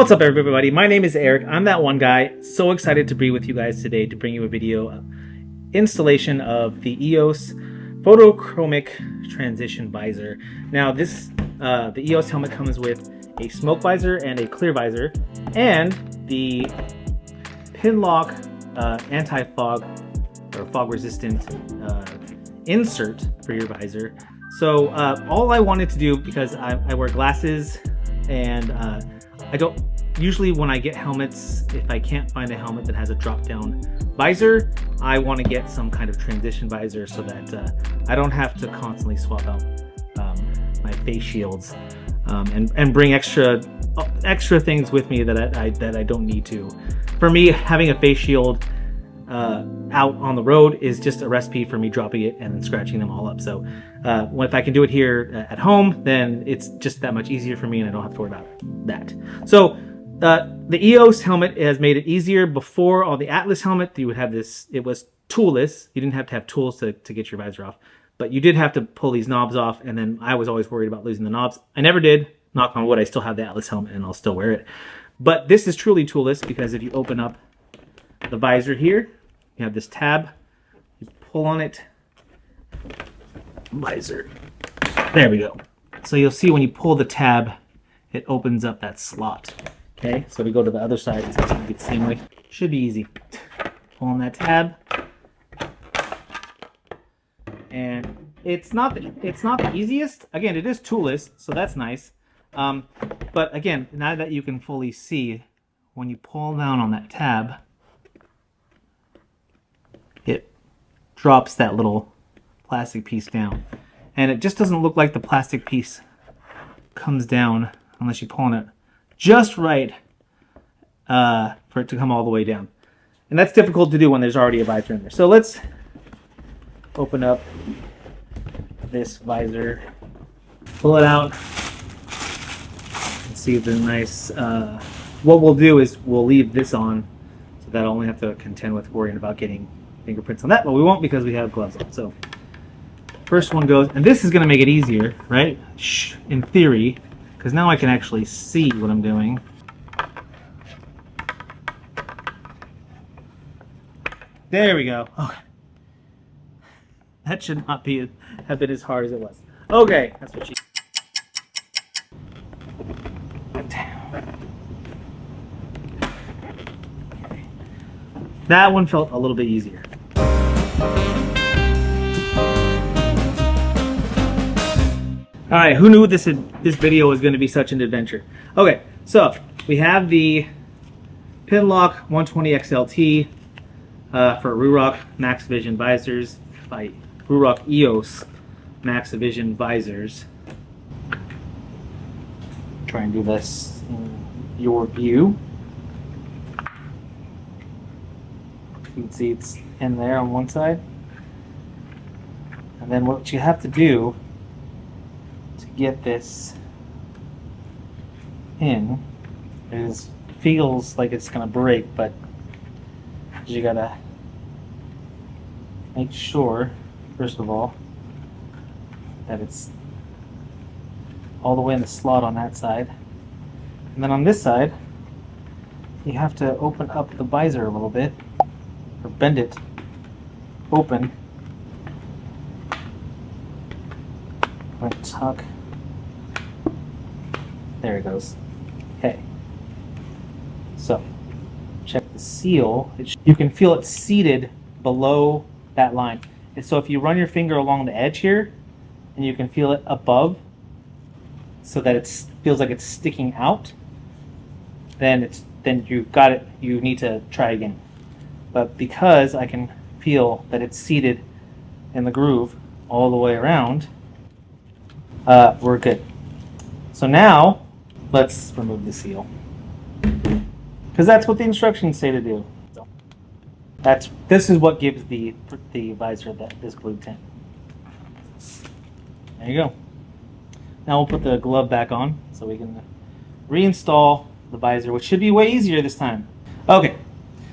What's up everybody, my name is Eric, I'm that one guy. So excited to be with you guys today to bring you a video installation of the EOX Photochromic transition visor. Now this, the EOX helmet comes with a smoke visor and a clear visor and the PinLock anti-fog or fog resistant insert for your visor. So all I wanted to do, because I wear glasses and I don't usually, when I get helmets, if I can't find a helmet that has a drop down visor, I want to get some kind of transition visor so that I don't have to constantly swap out my face shields and bring extra things with me that I don't need to. For me, having a face shield out on the road is just a recipe for me dropping it and then scratching them all up. So if I can do it here at home, then it's just that much easier for me and I don't have to worry about that. So the EOX helmet has made it easier. Before, on the Atlas helmet, you would have this, it was toolless. You didn't have to have tools to get your visor off, but you did have to pull these knobs off, and then I was always worried about losing the knobs. I never did, knock on wood. I still have the Atlas helmet and I'll still wear it. But this is truly toolless, because if you open up the visor here, you have this tab, you pull on it, visor, there we go. So you'll see when you pull the tab, it opens up that slot. Okay, so we go to the other side, it's going to be the same way. Should be easy. Pull on that tab, and it's not the easiest. Again, it is toolless, so that's nice. But again, now that you can fully see, when you pull down on that tab, it drops that little plastic piece down, and it just doesn't look like the plastic piece comes down unless you pull on it just right for it to come all the way down, and that's difficult to do when there's already a visor in there. So let's open up this visor, pull it out, and see the nice what we'll do is we'll leave this on so that I'll only have to contend with worrying about getting fingerprints on that, but we won't because we have gloves on. So first one goes, and this is going to make it easier, right? In theory, because now I can actually see what I'm doing. There we go. Okay. That should not have been as hard as it was. Okay, that's what she. That one felt a little bit easier. All right, who knew this video was going to be such an adventure? Okay, so we have the PinLock 120 XLT for Ruroc Max Vision visors by Ruroc EOX Max Vision visors. Try and do this in your view. You can see it's in there on one side, and then what you have to do to get this in is, feels like it's gonna break, but you gotta make sure, first of all, that it's all the way in the slot on that side, and then on this side you have to open up the visor a little bit, or bend it open, and tuck. There it goes. Okay. So check the seal. You can feel it seated below that line. And so if you run your finger along the edge here, and you can feel it above, so that it feels like it's sticking out, then you've got it. You need to try again. But because I can feel that it's seated in the groove all the way around, we're good. So now let's remove the seal, because that's what the instructions say to do. So this is what gives the visor this blue tint. There you go. Now we'll put the glove back on so we can reinstall the visor, which should be way easier this time. Okay,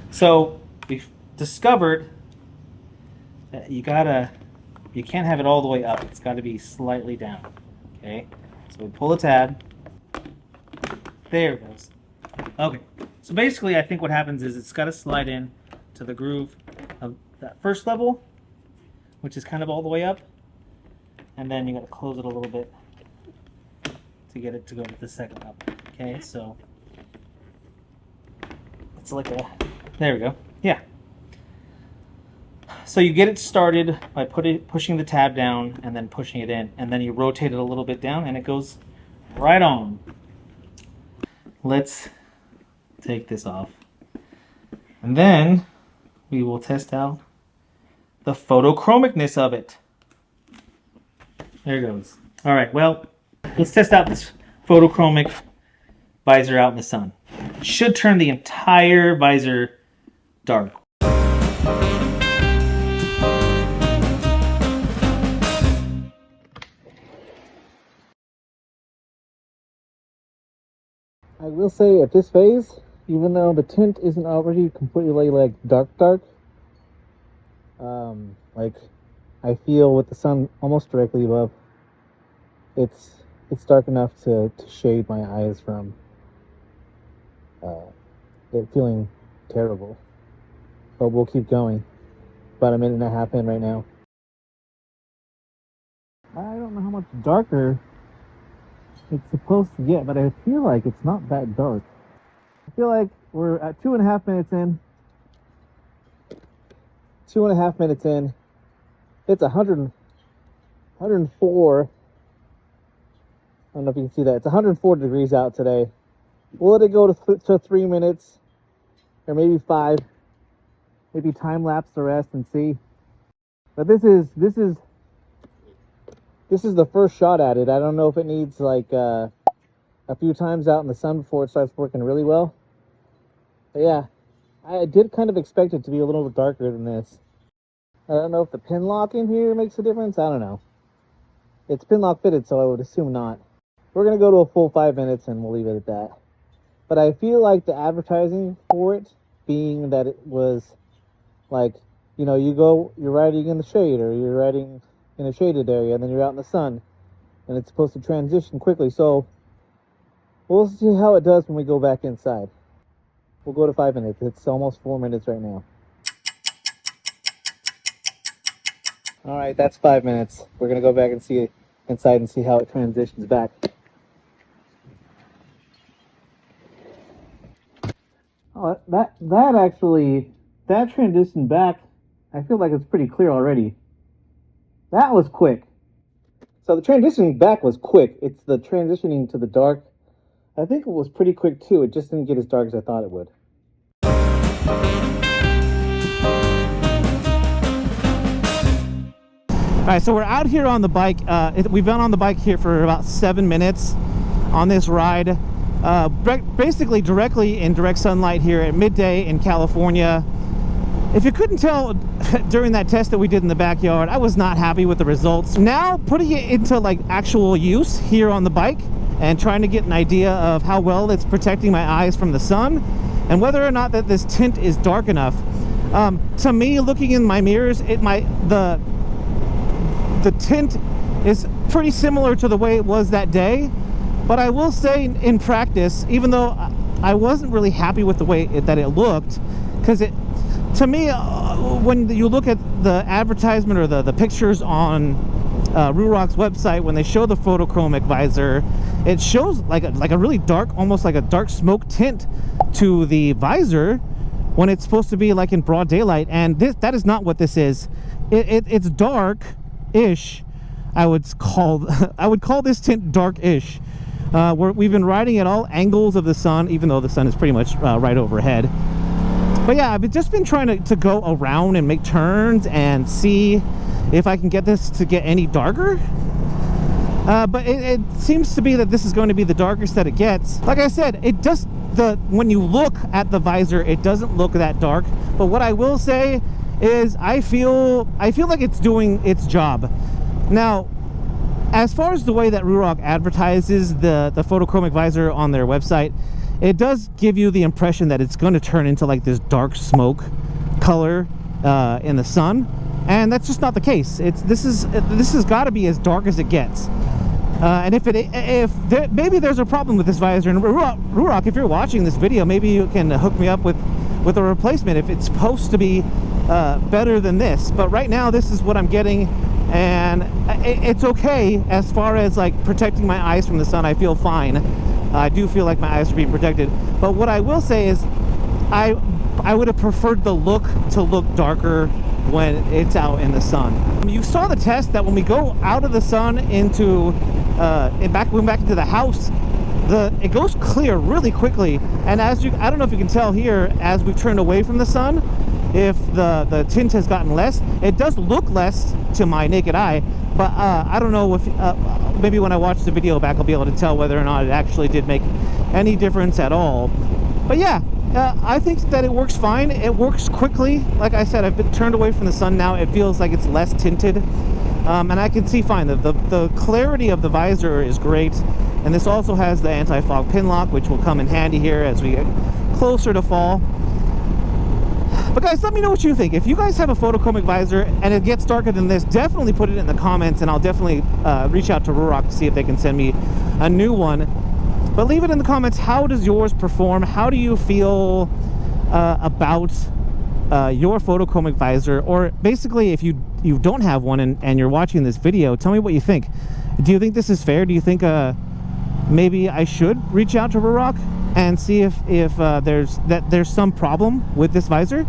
so we've discovered that you can't have it all the way up. It's got to be slightly down. Okay, so we pull the tab. There it goes. Okay, so basically I think what happens is it's got to slide in to the groove of that first level, which is kind of all the way up, and then you got to close it a little bit to get it to go to the second level. Okay, so it's like a, there we go. Yeah. So you get it started by pushing the tab down and then pushing it in, and then you rotate it a little bit down and it goes right on. Let's take this off. And then we will test out the photochromicness of it. There it goes. All right, well, let's test out this photochromic visor out in the sun. It should turn the entire visor dark. I will say at this phase, even though the tint isn't already completely like dark, like I feel with the sun almost directly above, it's dark enough to shade my eyes from it feeling terrible. But we'll keep going. About a minute and a half in right now. I don't know how much darker it's supposed to get, but I feel like it's not that dark. I feel like we're at 2.5 minutes in. 2.5 minutes in. It's 104. I don't know if you can see that. It's 104 degrees out today. We'll let it go to 3 minutes, or maybe 5. Maybe time lapse the rest and see. But this is the first shot at it. I don't know if it needs like a few times out in the sun before it starts working really well. But yeah, I did kind of expect it to be a little bit darker than this. I don't know if the pin lock in here makes a difference. I don't know. It's pin lock fitted, so I would assume not. We're going to go to a full 5 minutes and we'll leave it at that. But I feel like the advertising for it, being that it was like, you know, you're riding in the shade, or you're riding in a shaded area, and then you're out in the sun, and it's supposed to transition quickly. So we'll see how it does when we go back inside. We'll go to 5 minutes. It's almost 4 minutes right now. All right, that's 5 minutes. We're gonna go back and see it inside and see how it transitions back. Oh, that transition back, I feel like it's pretty clear already. That was quick. So the transitioning back was quick. It's the transitioning to the dark, I think it was pretty quick too. It just didn't get as dark as I thought it would. All right, so we're out here on the bike. We've been on the bike here for about 7 minutes on this ride. Basically directly in direct sunlight here at midday in California. If you couldn't tell during that test that we did in the backyard, I was not happy with the results. Now putting it into like actual use here on the bike and trying to get an idea of how well it's protecting my eyes from the sun and whether or not that this tint is dark enough. To me, looking in my mirrors, the tint is pretty similar to the way it was that day. But I will say in practice, even though I wasn't really happy with the way that it looked, because to me, when you look at the advertisement or the pictures on Ruroc's website, when they show the photochromic visor, it shows like a really dark, almost like a dark smoke tint to the visor when it's supposed to be like in broad daylight. And that is not what this is. It's dark-ish. I would call this tint dark-ish. We've been riding at all angles of the sun, even though the sun is pretty much right overhead. But yeah, I've just been trying to go around and make turns and see if I can get this to get any darker. But it seems to be that this is going to be the darkest that it gets. Like I said, when you look at the visor, it doesn't look that dark. But what I will say is I feel like it's doing its job. Now, as far as the way that Ruroc advertises the photochromic visor on their website, it does give you the impression that it's going to turn into like this dark smoke color in the sun, and that's just not the case. This has got to be as dark as it gets. And maybe there's a problem with this visor, and Ruroc, if you're watching this video, maybe you can hook me up with a replacement if it's supposed to be better than this. But right now, this is what I'm getting, and it's okay as far as like protecting my eyes from the sun. I feel fine. I do feel like my eyes are being protected. But what I will say is, I would have preferred the look to look darker when it's out in the sun. You saw the test that when we go out of the sun into back into the house, it goes clear really quickly. And as I don't know if you can tell here, as we've turned away from the sun, if the tint has gotten less, it does look less to my naked eye. But I don't know if maybe when I watch the video back, I'll be able to tell whether or not it actually did make any difference at all. But yeah, I think that it works fine. It works quickly. Like I said, I've been turned away from the sun now. It feels like it's less tinted, and I can see fine. The clarity of the visor is great, and this also has the anti-fog pin lock, which will come in handy here as we get closer to fall. But guys, let me know what you think. If you guys have a photochromic visor and it gets darker than this, definitely put it in the comments, and I'll definitely reach out to Ruroc to see if they can send me a new one. But leave it in the comments. How does yours perform? How do you feel about your photochromic visor? Or basically, if you don't have one and you're watching this video, tell me what you think. Do you think this is fair? Do you think maybe I should reach out to Ruroc and see if there's some problem with this visor?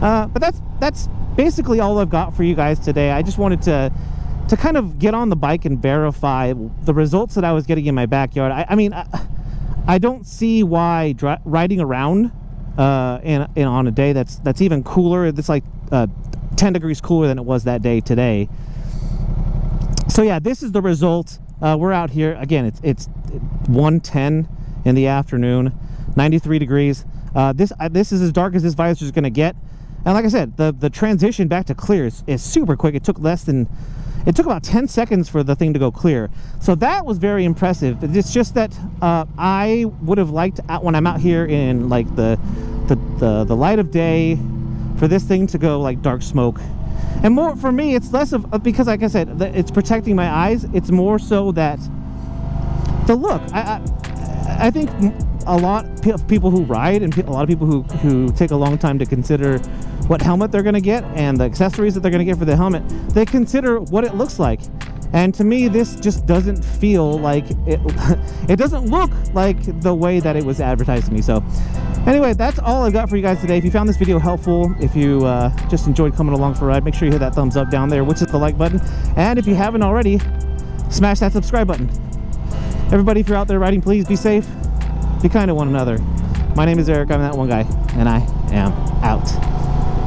But that's basically all I've got for you guys today. I just wanted to kind of get on the bike and verify the results that I was getting in my backyard. I mean, I don't see why riding around on a day that's even cooler. It's like 10 degrees cooler than it was that day today. So yeah, this is the result. We're out here again. It's 1:10 in the afternoon, 93 degrees. This is as dark as this visor is going to get. And like I said, the transition back to clear is super quick. It took about 10 seconds for the thing to go clear. So that was very impressive. It's just that I would have liked, when I'm out here in like the light of day, for this thing to go like dark smoke. And more for me, it's less of, because like I said, it's protecting my eyes. It's more so that the look. I think a lot of people who ride and a lot of people who take a long time to consider what helmet they're going to get and the accessories that they're going to get for the helmet, they consider what it looks like. And to me, this just doesn't feel like it doesn't look like the way that it was advertised to me. So anyway, that's all I've got for you guys today. If you found this video helpful, if you just enjoyed coming along for a ride, make sure you hit that thumbs up down there, which is the like button. And if you haven't already, smash that subscribe button. Everybody, if you're out there riding, please be safe, be kind to one another. My name is Eric, I'm that one guy, and I am out.